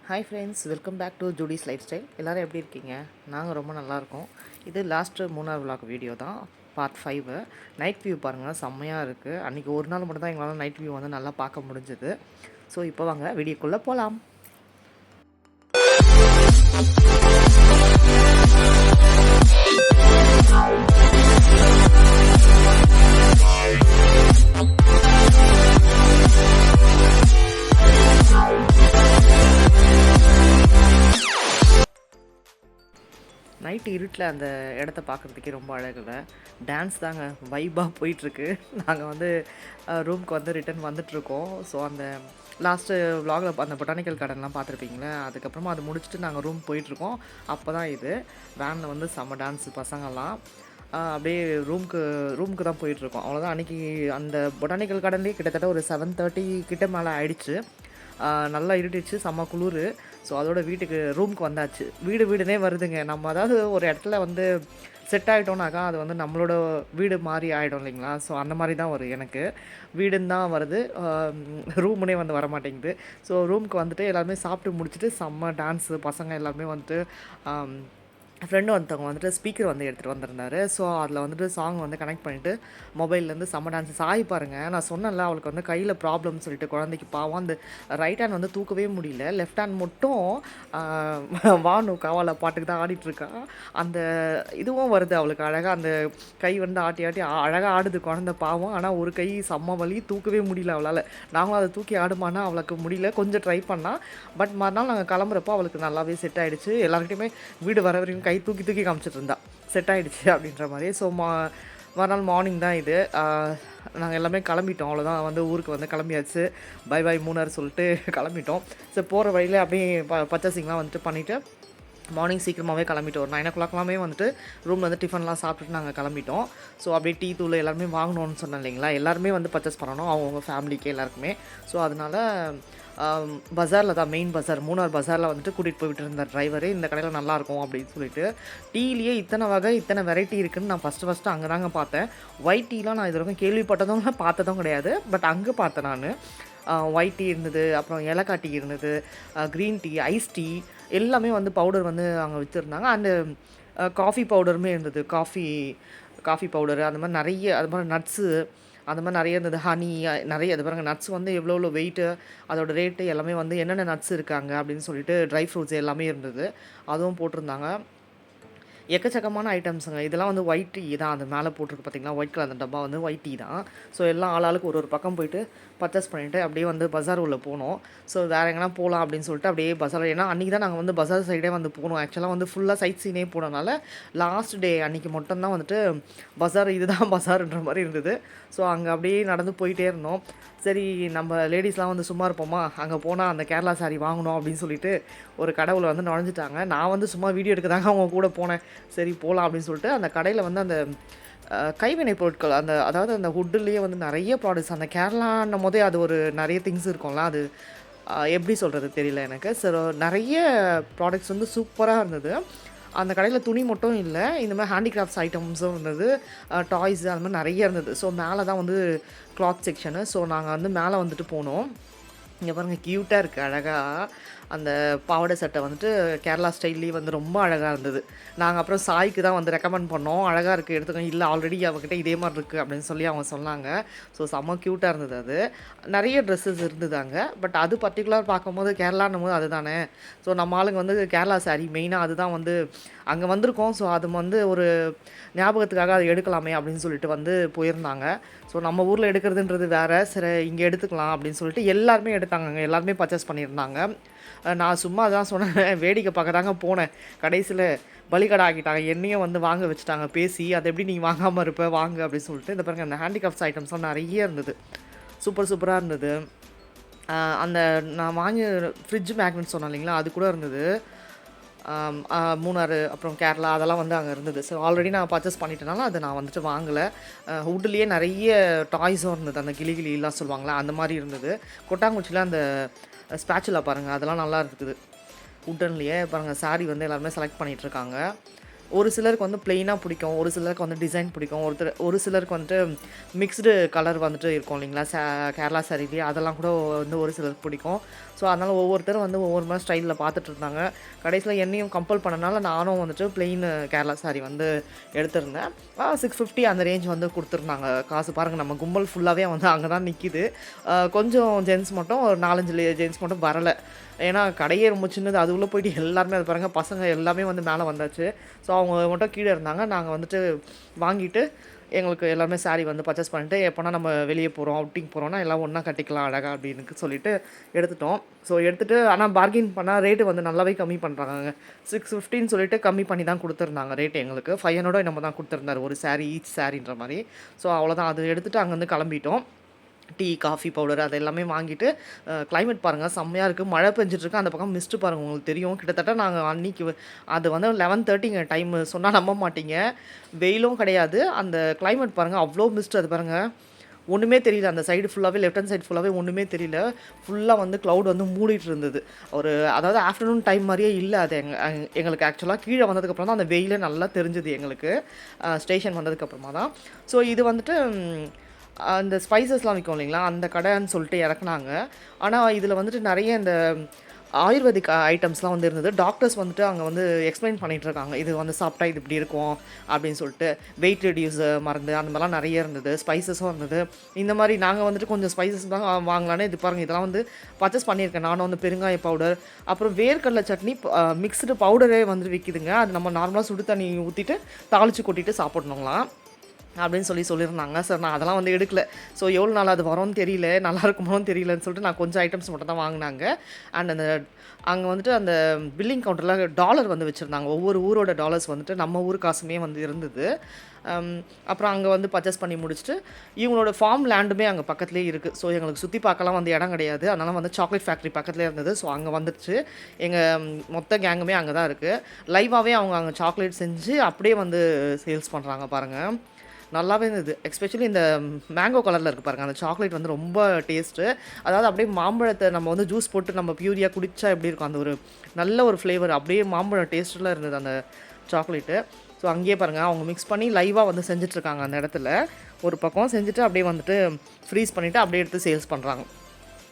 Hi friends, welcome back to Judy's lifestyle. எல்லோரும் எப்படி இருக்கீங்க? நாங்கள் ரொம்ப நல்லாயிருக்கோம். இது லாஸ்ட்டு 3வது விலாக் வீடியோ தான், பார்ட் 5. நைட் வியூ பாருங்கள், செம்மையாக இருக்குது. அன்றைக்கி ஒரு நாள் மட்டும் தான் எங்களால் நைட் வியூ வந்து நல்லா பார்க்க முடிஞ்சுது. ஸோ இப்போ வாங்க வீடியோக்குள்ளே போகலாம். நைட்டு இருட்டில் அந்த இடத்த பார்க்குறதுக்கே ரொம்ப அழகில்லை. டான்ஸ் தாங்க வைப்பாக போயிட்டுருக்கு. நாங்கள் வந்து ரூமுக்கு வந்து ரிட்டன் வந்துட்ருக்கோம். ஸோ அந்த லாஸ்ட்டு விலாகில் அந்த பொட்டானிக்கல் கார்டன்லாம் பார்த்துருப்பீங்களே, அதுக்கப்புறமா அது முடிச்சுட்டு நாங்கள் ரூம் போயிட்டுருக்கோம். அப்போ தான் இது வேனில் வந்து செம்ம டான்ஸு பசங்கள்லாம் அப்படியே ரூமுக்கு தான் போயிட்டுருக்கோம். அவ்வளோதான். அன்றைக்கி அந்த பொட்டானிக்கல் கார்டன்லேயே கிட்டத்தட்ட ஒரு 7:30 கிட்ட மேலே ஆயிடுச்சு. நல்லா இருட்டுச்சு, செம்ம குளிர். ஸோ அதோட வீட்டுக்கு ரூமுக்கு வந்தாச்சு. வீடுனே வருதுங்க. நம்ம அதாவது ஒரு இடத்துல வந்து செட் ஆகிட்டோம்னாக்கா அது வந்து நம்மளோட வீடு மாதிரி ஆகிடும் இல்லைங்களா? ஸோ அந்த மாதிரி தான் வரும் எனக்கு. வீடுன்னு தான் வருது, ரூமுனே வந்து வர மாட்டேங்குது. ஸோ ரூமுக்கு வந்துட்டு எல்லாருமே சாப்பிட்டு முடிச்சுட்டு செம்ம டான்ஸு. பசங்க எல்லாருமே வந்துட்டு ஃப்ரெண்டு ஒருத்தவங்க வந்துட்டு ஸ்பீக்கர் வந்து எடுத்துகிட்டு வந்திருந்தாரு. ஸோ அதில் வந்துட்டு சாங் வந்து கனெக்ட் பண்ணிவிட்டு மொபைல்லேருந்து செம்ம டான்ஸ். சாய் பாருங்கள், நான் சொன்னேன்ல அவளுக்கு வந்து கையில் ப்ராப்ளம்னு சொல்லிட்டு, குழந்தைக்கு பாவம் அந்த ரைட் ஹேண்ட் வந்து தூக்கவே முடியல, லெஃப்ட் ஹேண்ட் மட்டும் வானு காவால பாட்டுக்கு தான் ஆடிட்டுருக்கா. அந்த இதுவும் வருது அவளுக்கு அழகாக, அந்த கை வந்து ஆட்டி ஆட்டி அழகாக ஆடுது குழந்தை பாவம். ஆனால் ஒரு கை செம்ம வலி, தூக்கவே முடியல அவளால். நாங்களும் அதை தூக்கி ஆடுமானா அவளுக்கு முடியல, கொஞ்சம் ட்ரை பண்ணால். பட் மறுநாள் நாங்கள் கிளம்புறப்போ அவளுக்கு நல்லாவே செட் ஆகிடுச்சு. எல்லாருக்கிட்டையுமே வீடு வர வரைக்கும் கை தூக்கி காமிச்சிட்டு இருந்தா, செட் ஆகிடுச்சு அப்படின்ற மாதிரி. ஸோ மறுநாள் மார்னிங் தான் இது. நாங்கள் எல்லாமே கிளம்பிட்டோம். அவ்வளோதான், வந்து ஊருக்கு வந்து கிளம்பியாச்சு. பை பாய் மூணார் சொல்லிட்டு கிளம்பிட்டோம். ஸோ போகிற வழியில் அப்படியே பர்ச்சேசிங்லாம் வந்துட்டு பண்ணிவிட்டு மார்னிங் சீக்கிரமாகவே கிளம்பிட்டோம். ஒரு 9 o'clockலாமே வந்துட்டு ரூமில் வந்து டிஃபன்லாம் சாப்பிட்டுட்டு நாங்கள் கிளம்பிட்டோம். ஸோ அப்படியே டீ தூள் எல்லாருமே வாங்கணும்னு சொன்னேன் இல்லைங்களா? எல்லாருமே வந்து பர்ச்சேஸ் பண்ணணும், அவங்கவுங்க ஃபேமிலிக்கு எல்லாருக்குமே. ஸோ அதனால் பஜாரில் தான், மெயின் பஜார், மூணார் பஜாரில் வந்துட்டு கூட்டிகிட்டு போய்ட்டு இருந்தார் டிரைவரு. இந்த கடையில் நல்லாயிருக்கும் அப்படின்னு சொல்லிட்டு. டீலேயே இத்தனை வகை, இத்தனை வெரைட்டி இருக்குதுன்னு நான் ஃபஸ்ட்டு அங்கே தாங்க பார்த்தேன். ஒயிட் டீலாம் நான் இது வரைக்கும் கேள்விப்பட்டதும் பார்த்ததும் கிடையாது. பட் அங்கே பார்த்தேன் நான். ஒயிட் டீ இருந்தது, அப்புறம் ஏலக்காய் டீ இருந்தது, க்ரீன் டீ, ஐஸ் டீ, எல்லாமே வந்து பவுடர் வந்து அங்கே விற்றுருந்தாங்க. அண்டு காஃபி பவுடருமே இருந்தது. காஃபி பவுடரு, அந்த மாதிரி நிறைய, அது மாதிரி நட்ஸு, அந்த மாதிரி நிறைய இருந்தது. ஹனி நிறைய, அது பாருங்கள் நட்ஸ் வந்து எவ்வளோ வெயிட்டு, அதோட ரேட்டு எல்லாமே வந்து என்னென்ன நட்ஸ் இருக்காங்க அப்படின்னு சொல்லிட்டு, ட்ரை ஃப்ரூட்ஸ் எல்லாமே இருந்தது, அதுவும் போட்டிருந்தாங்க. எக்கச்சக்கமான ஐட்டம்ஸுங்க. இதெல்லாம் வந்து ஒயிட் டீ தான், அது மேலே போட்டிருக்கு பார்த்தீங்களா, ஒயிட் கலர் அந்த டப்பா வந்து ஒயிட் டீ தான். ஸோ எல்லாம் ஆளாளுக்கு ஒரு பக்கம் போயிட்டு பர்ச்சேஸ் பண்ணிவிட்டு அப்படியே வந்து பஜார் உள்ள போனோம். ஸோ வேறு எங்கன்னா போகலாம் அப்படின்னு சொல்லிட்டு அப்படியே பஜார், ஏன்னா அன்றைக்கி தான் நாங்கள் வந்து பஜார் சைடே வந்து போனோம். ஆக்சுவலாக வந்து ஃபுல்லாக சைட் சீனே போனனால லாஸ்ட் டே அன்றைக்கி மட்டும்தான் வந்துட்டு பஜார், இதுதான் பஜார்ன்ற மாதிரி இருந்தது. ஸோ அங்கே அப்படியே நடந்து போயிட்டே இருந்தோம். சரி, நம்ம லேடிஸ்லாம் வந்து சும்மா இருப்போமா, அங்கே போனால் அந்த கேரளா சாரீ வாங்கணும் அப்படின்னு சொல்லிட்டு ஒரு கடவுளை வந்து நுழைஞ்சிட்டாங்க. நான் வந்து சும்மா வீடியோ எடுக்கதாங்க அவங்க கூட போனேன். சரி போகலாம் அப்படின்னு சொல்லிட்டு அந்த கடையில் வந்து அந்த கைவினை பொருட்கள், அதாவது அந்த வுட்டுலேயே வந்து நிறைய ப்ராடக்ட்ஸ், அந்த கேரளான்னும் போதே அது ஒரு நிறைய திங்ஸ் இருக்கும்ல, அது எப்படி சொல்கிறது தெரியல எனக்கு. சரி, நிறைய ப்ராடக்ட்ஸ் வந்து சூப்பராக இருந்தது. அந்த கடையில் துணி மட்டும் இல்லை, இந்த மாதிரி ஹேண்டிகிராஃப்ட்ஸ் ஐட்டம்ஸும் இருந்தது, டாய்ஸு, அந்த மாதிரி நிறைய இருந்தது. ஸோ மேலே தான் வந்து கிளாத் செக்ஷனு. ஸோ நாங்கள் வந்து மேலே வந்துட்டு போனோம். இங்கே பாருங்கள், க்யூட்டாக இருக்குது அழகாக. அந்த பாவாடை சட்டை வந்துட்டு கேரளா ஸ்டைல்லேயே வந்து ரொம்ப அழகாக இருந்தது. நாங்கள் அப்புறம் சாய்க்கு தான் வந்து ரெக்கமெண்ட் பண்ணோம், அழகாக இருக்குது எடுத்துக்கோங்க, இல்லை ஆல்ரெடி அவங்ககிட்ட இதே மாதிரி இருக்குது அப்படின்னு சொல்லி அவங்க சொன்னாங்க. ஸோ செம்ம க்யூட்டாக இருந்தது. அது நிறைய ட்ரெஸ்ஸஸ் இருந்தது அங்கே. பட் அது பர்டிகுலர் பார்க்கும்போது கேரளான்னும் போது அதுதானே. ஸோ நம்ம ஆளுங்க வந்து கேரளா சாரீ மெயினாக அதுதான் வந்து அங்கே வந்திருக்கோம். ஸோ அது வந்து ஒரு ஞாபகத்துக்காக அதை எடுக்கலாமே அப்படின்னு சொல்லிட்டு வந்து போயிருந்தாங்க. ஸோ நம்ம ஊரில் எடுக்கிறதுன்றது வேறு, சரி இங்கே எடுத்துக்கலாம் அப்படின்னு சொல்லிட்டு எல்லாருமே எடுத்தாங்க. எல்லாருமே பர்ச்சேஸ் பண்ணியிருந்தாங்க. நான் சும்மா அதான் சொன்னேன், வேடிக்கை பார்க்க தாங்க போனேன். கடைசியில் பலிகடை ஆக்கிட்டாங்க, என்னையும் வந்து வாங்க வச்சுட்டாங்க பேசி. அதை எப்படி நீங்கள் வாங்காமல் இருப்ப, வாங்க அப்படின்னு சொல்லிட்டு. இந்த பாருங்கள், அந்த ஹேண்டிகிராஃப்ட்ஸ் ஐட்டம்ஸ்லாம் நிறைய இருந்தது, சூப்பராக இருந்தது. அந்த நான் வாங்கி ஃப்ரிட்ஜ் மேக்னெட் சொன்னேன் இல்லைங்களா, அது கூட இருந்தது. மூணாறு, அப்புறம் கேரளா, அதெல்லாம் வந்து அங்கே இருந்தது. ஸோ ஆல்ரெடி நான் பர்ச்சேஸ் பண்ணிட்டனால அதை நான் வந்துட்டு வாங்கலை. வுட்லேயே நிறைய டாய்ஸும் இருந்தது, அந்த கிளிலாம் சொல்லுவாங்களே அந்த மாதிரி இருந்தது. கொட்டாங்குச்சியில் அந்த ஸ்பேச்சுலா பாருங்கள், அதெல்லாம் நல்லா இருக்குது. வுட்டன்லேயே பாருங்கள், சாரீ வந்து எல்லாருமே செலக்ட் பண்ணிகிட்ருக்காங்க. ஒரு சிலருக்கு வந்து ப்ளெயினாக பிடிக்கும், ஒரு சிலருக்கு வந்து டிசைன் பிடிக்கும், ஒரு சிலருக்கு வந்துட்டு மிக்ஸ்டு கலர் வந்துட்டு இருக்கும் இல்லைங்களா, கேரளா சாரீலேயே அதெல்லாம் கூட வந்து ஒரு சிலருக்கு பிடிக்கும். ஸோ அதனால் ஒவ்வொருத்தரும் வந்து ஒவ்வொரு மாதிரி ஸ்டைலில் பார்த்துட்டு இருந்தாங்க. கடைசியில் என்னையும் கம்பல் பண்ணனால நானும் வந்துட்டு ப்ளெயின் கேரளா சாரீ வந்து எடுத்திருந்தேன். 650 அந்த ரேஞ்ச் வந்து கொடுத்துருந்தாங்க காசு. பாருங்கள், நம்ம கும்பல் ஃபுல்லாகவே வந்து அங்கே தான் நிற்கிது. கொஞ்சம் ஜென்ஸ் மட்டும் ஒரு 4-5 ஜென்ஸ் மட்டும் வரலை. ஏன்னா கடையே ரொம்ப சின்னது. அது உள்ளே போயிட்டு எல்லாருமே அது பாருங்கள், பசங்க எல்லாமே வந்து மேலே வந்தாச்சு. ஸோ அவங்க மட்டும் கீழே இருந்தாங்க. நாங்கள் வந்துட்டு வாங்கிட்டு எங்களுக்கு எல்லாருமே சாரீ வந்து பர்ச்சேஸ் பண்ணிட்டு, எப்போனா நம்ம வெளியே போகிறோம், அவுட்டிங் போகிறோன்னா எல்லாம் ஒன்றா கட்டிக்கலாம் அழகா அப்படின்னு சொல்லிட்டு எடுத்துட்டோம். ஸோ எடுத்துகிட்டு ஆனால் பார்கெயின் பண்ணால் ரேட்டு வந்து நல்லாவே கம்மி பண்ணுறாங்க. 650 சொல்லிட்டு கம்மி பண்ணி தான் கொடுத்துருந்தாங்க ரேட்டு எங்களுக்கு. 500 நம்ம தான் கொடுத்துருந்தாரு ஒரு சாரீ, ஈச் சாரீன்ற மாதிரி. ஸோ அவ்வளோதான். அது எடுத்துகிட்டு அங்கேருந்து கிளம்பிட்டோம். டீ, காஃபி பவுடர் அது எல்லாமே வாங்கிட்டு கிளைமேட் பாருங்கள் செம்மையாக இருக்குது. மழை பெஞ்சிட்ருக்கு. அந்த பக்கம் மிஸ்ட்டு பாருங்கள், உங்களுக்கு தெரியும். கிட்டத்தட்ட நாங்கள் அன்றைக்கி அது வந்து 11:30ங்க டைமு. சொன்னால் நம்ப மாட்டீங்க. வெயிலும் கிடையாது. அந்த கிளைமேட் பாருங்கள், அவ்வளோ மிஸ்ட். அது பாருங்கள், ஒன்றுமே தெரியல. அந்த சைடு ஃபுல்லாகவே, லெஃப்ட் ஹேண்ட் சைடு ஃபுல்லாகவே ஒன்றுமே தெரியல. ஃபுல்லாக வந்து க்ளவுட் வந்து மூடிட்டு இருந்தது. அதாவது ஆஃப்டர்நூன் டைம் மாதிரியே இல்லை. அது எங்களுக்கு ஆக்சுவலாக கீழே வந்ததுக்கப்புறம் தான் அந்த வெயிலே நல்லா தெரிஞ்சுது எங்களுக்கு. ஸ்டேஷன் வந்ததுக்கப்புறமா தான். ஸோ இது வந்துட்டு அந்த ஸ்பைசஸ்லாம் விற்கும் இல்லைங்களா, அந்த கடைன்னு சொல்லிட்டு இறக்குனாங்க. ஆனால் இதில் வந்துட்டு நிறைய இந்த ஆயுர்வேதிக் ஐட்டம்ஸ்லாம் வந்து இருந்தது. டாக்டர்ஸ் வந்துட்டு அங்கே வந்து எக்ஸ்பிளைன் பண்ணிகிட்ருக்காங்க. இது வந்து சாப்பிட்டா இது இப்படி இருக்கும் அப்படின்னு சொல்லிட்டு. வெயிட் ரெடியூஸ் மருந்து அந்த மாதிரிலாம் நிறைய இருந்தது. ஸ்பைசஸும் இருந்தது. இந்த மாதிரி நாங்கள் வந்துட்டு கொஞ்சம் ஸ்பைசஸ் தான் வாங்கலான்னு. இது பாருங்கள், இதெல்லாம் வந்து பர்ச்சேஸ் பண்ணியிருக்கேன். நானும் வந்து பெருங்காய பவுடர், அப்புறம் வேர்க்கடலை சட்னி மிக்ஸ்டு பவுடரே வந்து விற்கிதுங்க. அது நம்ம நார்மலாக சுடு தண்ணி ஊற்றிட்டு தாளித்து கொட்டிட்டு சாப்பிட்ணுங்களாம் அப்படின்னு சொல்லியிருந்தாங்க. சார் நான் அதெல்லாம் வந்து எடுக்கல. ஸோ எவ்வளோ நாள் அது வரும்னு தெரியல, நல்லா இருக்குமோன்னு தெரியலன்னு சொல்லிட்டு நான் கொஞ்சம் ஐட்டம்ஸ் மட்டும் தான் வாங்கினாங்க. அண்ட் அந்த அங்கே வந்துட்டு அந்த பில்லிங் கவுண்டரில் டாலர் வந்து வச்சுருந்தாங்க. ஒவ்வொரு ஊரோட டாலர்ஸ் வந்துட்டு நம்ம ஊர் காசுமே வந்து இருந்தது. அப்புறம் அங்கே வந்து பர்ச்சேஸ் பண்ணி முடிச்சுட்டு இவங்களோட ஃபார்ம் லேண்டுமே அங்கே பக்கத்துலேயே இருக்குது. ஸோ எங்களுக்கு சுற்றி பார்க்கலாம் வந்து இடம் கிடையாது. அதனால் வந்து சாக்லேட் ஃபேக்ட்ரி பக்கத்துலேயே இருந்தது. ஸோ அங்கே வந்துடுச்சு. எங்கள் மொத்த கேங்குமே அங்கே தான் இருக்குது. லைவாகவே அவங்க அங்கே சாக்லேட் செஞ்சு அப்படியே வந்து சேல்ஸ் பண்ணுறாங்க பாருங்கள். நல்லாவே இருந்தது. எஸ்பெஷலி இந்த மேங்கோ கலரில் இருக்குது பாருங்கள், அந்த சாக்லேட் வந்து ரொம்ப டேஸ்ட்டு. அதாவது அப்படியே மாம்பழத்தை நம்ம வந்து ஜூஸ் போட்டு நம்ம பியூரியாக குடித்தா எப்படி இருக்கும், அந்த ஒரு நல்ல ஒரு ஃப்ளேவர், அப்படியே மாம்பழம் டேஸ்ட்டில் இருந்தது அந்த சாக்லேட்டு. ஸோ அங்கேயே பாருங்கள், அவங்க மிக்ஸ் பண்ணி லைவாக வந்து செஞ்சிட்ருக்காங்க அந்த இடத்துல. ஒரு பக்கம் செஞ்சுட்டு அப்படியே வந்துட்டு ஃப்ரீஸ் பண்ணிவிட்டு அப்படியே எடுத்து சேல்ஸ் பண்ணுறாங்க.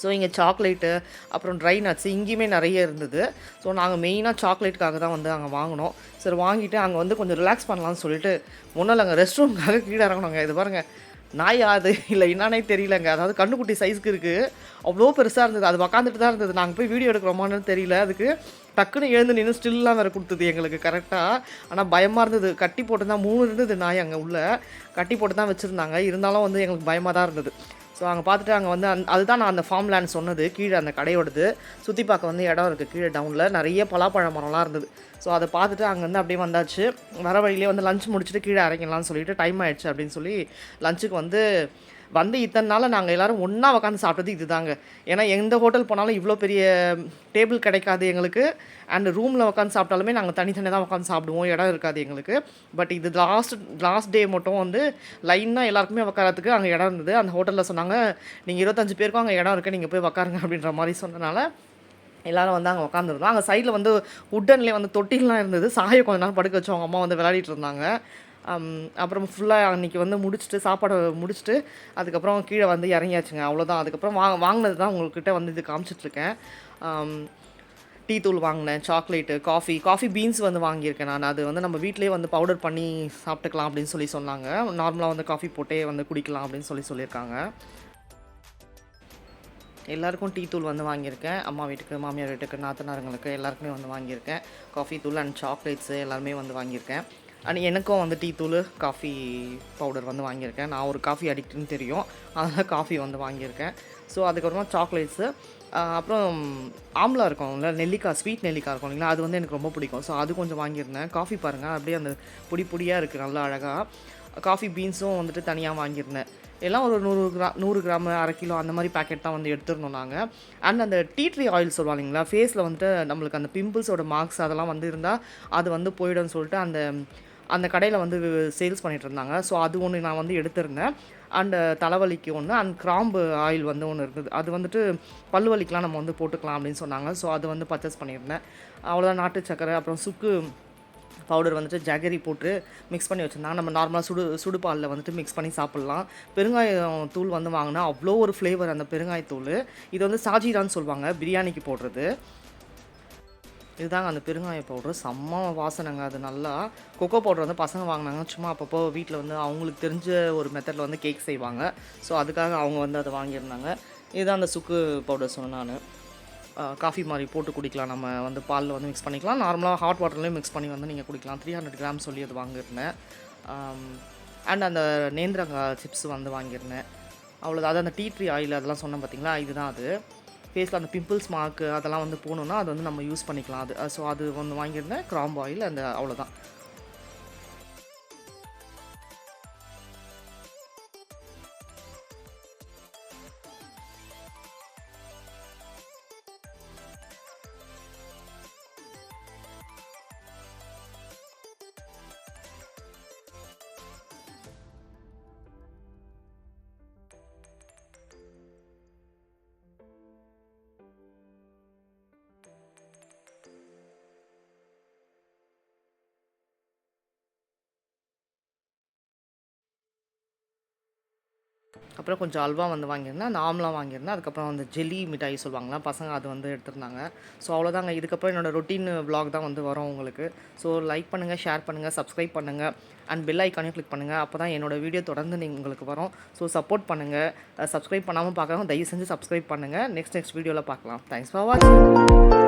ஸோ இங்கே சாக்லேட்டு, அப்புறம் ட்ரை நட்ஸு இங்கேயுமே நிறைய இருந்தது. ஸோ நாங்கள் மெயினாக சாக்லேட்டுக்காக தான் வந்து அங்கே வாங்கினோம். சரி வாங்கிட்டு அங்கே வந்து கொஞ்சம் ரிலாக்ஸ் பண்ணலாம்னு சொல்லிட்டு ஒன்றும் இல்லைங்க, ரெஸ்ட் ரூமுக்காக கீழே இறங்கணுங்க. இது பாருங்கள், நாய் அது இல்லை என்னன்னே தெரியலங்க. அதாவது கண்ணுக்குட்டி சைஸ்க்கு இருக்குது. அவ்வளோ பெருசாக இருந்தது. அது உக்காந்துட்டு தான் இருந்தது. நாங்கள் போய் வீடியோ எடுக்கிறோமான்னு தெரியல. அதுக்கு டக்குன்னு எழுந்து நின்று ஸ்டில்லாம் வேறு கொடுத்தது எங்களுக்கு கரெக்டாக. ஆனால் பயமாக இருந்தது. கட்டி போட்டு தான் 3 இருந்தது நாய் அங்கே உள்ள. கட்டி போட்டு தான் வச்சுருந்தாங்க. இருந்தாலும் வந்து எங்களுக்கு பயமாக தான் இருந்தது. ஸோ அங்கே பார்த்துட்டு அங்கே வந்து அதுதான் நான் அந்த ஃபார்ம் லேண்ட் சொன்னது. கீழே அந்த கடையோடது சுற்றி பார்க்க வந்து இடம் இருக்குது. கீழே டவுனில் நிறைய பலாப்பழ மரம்லாம் இருந்தது. ஸோ அதை பார்த்துட்டு அங்கேருந்து அப்படியே வந்தாச்சு. வர வழியிலே வந்து லஞ்ச் முடிச்சுட்டு கீழே இறங்கிடலாம்னு சொல்லிட்டு டைம் ஆகிடுச்சு அப்படின்னு சொல்லி லஞ்சுக்கு வந்து இத்தனை நாள் நாங்கள் எல்லோரும் ஒன்றா உட்காந்து சாப்பிட்டது இது தாங்க. ஏன்னா எந்த ஹோட்டல் போனாலும் இவ்வளோ பெரிய டேபிள் கிடைக்காது எங்களுக்கு. அண்ட் ரூமில் உட்காந்து சாப்பிட்டாலுமே நாங்கள் தனித்தனியாக தான் உட்காந்து சாப்பிடுவோம், இடம் இருக்காது எங்களுக்கு. பட் இது லாஸ்ட் டே மட்டும் வந்து லைனாக எல்லாருக்குமே உட்காரத்துக்கு அங்கே இடம் இருந்தது. அந்த ஹோட்டலில் சொன்னாங்க, நீங்கள் 25 பேருக்கும் அங்கே இடம் இருக்குது, நீங்கள் போய் உட்காருங்க அப்படின்ற மாதிரி சொன்னனால எல்லோரும் வந்து அங்கே உட்காந்துருந்தோம். அங்கே சைடில் வந்து உட்டன்லேயே வந்து தொட்டிலாம் இருந்தது. சாயை கொஞ்ச நேரம் படுக்க வச்சோம். அவங்க அம்மா வந்து விளையாடிட்டு இருந்தாங்க. அப்புறம் ஃபுல்லாக அன்றைக்கி வந்து முடிச்சுட்டு சாப்பாடு முடிச்சுட்டு அதுக்கப்புறம் கீழே வந்து இறங்கியாச்சுங்க. அவ்வளோதான். அதுக்கப்புறம் வாங்கினது தான் உங்கள்கிட்ட வந்து இது காமிச்சிட்ருக்கேன். டீ தூள் வாங்கினேன், சாக்லேட்டு, காஃபி பீன்ஸ் வந்து வாங்கியிருக்கேன் நான். அது வந்து நம்ம வீட்டிலே வந்து பவுடர் பண்ணி சாப்பிட்டுக்கலாம் அப்படின்னு சொன்னாங்க. நார்மலாக வந்து காஃபி போட்டே வந்து குடிக்கலாம் அப்படின்னு சொல்லியிருக்காங்க. எல்லாருக்கும் டீ தூள் வந்து வாங்கியிருக்கேன். அம்மா வீட்டுக்கு, மாமியார் வீட்டுக்கு, நாத்தனாருங்களுக்கு எல்லாருக்குமே வந்து வாங்கியிருக்கேன். காஃபி தூள் அண்ட் சாக்லேட்ஸு எல்லாருமே வந்து வாங்கியிருக்கேன். அண்ட் எனக்கும் வந்து டீ தூள், காஃபி பவுடர் வந்து வாங்கியிருக்கேன். நான் ஒரு காஃபி அடிக்ட்னு தெரியும், அதனால் காஃபி வந்து வாங்கியிருக்கேன். ஸோ அதுக்கப்புறமா சாக்லேட்ஸு, அப்புறம் ஆம்லா இருக்கும்ல, நெல்லிக்காய், ஸ்வீட் நெல்லிக்காய் இருக்கும் இல்லைங்களா, அது வந்து எனக்கு ரொம்ப பிடிக்கும். ஸோ அது கொஞ்சம் வாங்கியிருந்தேன். காஃபி பாருங்கள், அப்படியே அந்த பொடியாக இருக்குது, நல்லா அழகாக. காஃபி பீன்ஸும் வந்துட்டு தனியாக வாங்கியிருந்தேன். எல்லாம் ஒரு 100 கிராம் 1/2 கிலோ அந்த மாதிரி பேக்கெட் தான் வந்து எடுத்துருந்தோம் நாங்கள். அண்ட் அந்த டீ ட்ரீ ஆயில் சொல்லுவாங்க இல்லைங்களா, ஃபேஸில் வந்துட்டு நம்மளுக்கு அந்த பிம்பிள்ஸோட மார்க்ஸ் அதெல்லாம் வந்து இருந்தால் அது வந்து போயிடும்னு சொல்லிட்டு அந்த கடையில் வந்து சேல்ஸ் பண்ணிகிட்டு இருந்தாங்க. ஸோ அது ஒன்று நான் வந்து எடுத்திருந்தேன். அண்டு தலைவலிக்கு ஒன்று, அண்ட் கிராம்பு ஆயில் வந்து ஒன்று இருந்தது. அது வந்துட்டு பல்லு வலிக்கெலாம் நம்ம வந்து போட்டுக்கலாம் அப்படின்னு சொன்னாங்க. ஸோ அது வந்து பர்ச்சேஸ் பண்ணியிருந்தேன். அவ்வளோதான். நாட்டு சக்கரை, அப்புறம் பவுடர் வந்துட்டு ஜாகரி போட்டு மிக்ஸ் பண்ணி வச்சுருந்தாங்க. நம்ம நார்மலாக சுடு பாலில் வந்துட்டு மிக்ஸ் பண்ணி சாப்பிட்லாம். பெருங்காயம் தூள் வந்து வாங்கினா அவ்வளோ ஒரு ஃப்ளேவர் அந்த பெருங்காயத்தூள். இது வந்து சாஜீரான்னு சொல்லுவாங்க, பிரியாணிக்கு போடுறது. இதுதாங்க அந்த பெருங்காய பவுட்ரு. செம்ம வாசனைங்க அது. நல்லா கொக்கோ பவுடர் வந்து பசங்க வாங்கினாங்க. சும்மா அப்பப்போ வீட்டில் வந்து அவங்களுக்கு தெரிஞ்ச ஒரு மெத்தடில் வந்து கேக் செய்வாங்க. ஸோ அதுக்காக அவங்க வந்து அதை வாங்கியிருந்தாங்க. இதுதான் அந்த சுக்கு பவுடர் சொன்னேன் நான். காஃபி மாதிரி போட்டு குடிக்கலாம். நம்ம வந்து பாலில் வந்து மிக்ஸ் பண்ணிக்கலாம். நார்மலாக ஹாட் வாட்டர்லேயும் மிக்ஸ் பண்ணி வந்து நீங்கள் குடிக்கலாம். 300 கிராம் சொல்லி அது வாங்கியிருந்தேன். அண்ட் அந்த நேந்திரங்காய் சிப்ஸ் வந்து வாங்கியிருந்தேன். அவ்வளோதான். அது அந்த டீ ட்ரீ ஆயில் அதெல்லாம் சொன்னேன் பார்த்தீங்களா, இதுதான் அது. ஃபேஸில் அந்த பிம்பிள்ஸ் மார்க்கு அதெல்லாம் வந்து போகணுன்னா அது வந்து நம்ம யூஸ் பண்ணிக்கலாம். அது ஸோ அது வந்து வாங்கியிருந்தேன். கிராம்பு ஆயில் அந்த அவ்வளோதான். அப்புறம் கொஞ்சம் அல்வா வந்து வாங்கியிருந்தேன். அந்த ஆம்லா வாங்கியிருந்தேன். அதுக்கப்புறம் அந்த ஜெல்லி மிட்டாய் சொல்லுவாங்களா பசங்க, அது வந்து எடுத்திருந்தாங்க. ஸோ அவ்வளோதாங்க. இதுக்கப்புறம் என்னோடய ரொட்டீன் விலாக் தான் வந்து வரும் உங்களுக்கு. ஸோ லைக் பண்ணுங்கள், ஷேர் பண்ணுங்கள், சப்ஸ்கிரைப் பண்ணுங்கள் அண்ட் பெல் ஐக்கானையும் கிளிக் பண்ணுங்கள். அப்போ தான் என்னோடய வீடியோ தொடர்ந்து உங்களுக்கு வரும். ஸோ சப்போர்ட் பண்ணுங்கள். சப்ஸ்கிரைப் பண்ணாமல் பார்க்குறவங்க தயவு செஞ்சு சப்ஸ்கிரைப் பண்ணுங்கள். நெக்ஸ்ட் வீடியோவில் பார்க்கலாம். தேங்க்ஸ் ஃபார் வாட்சிங்.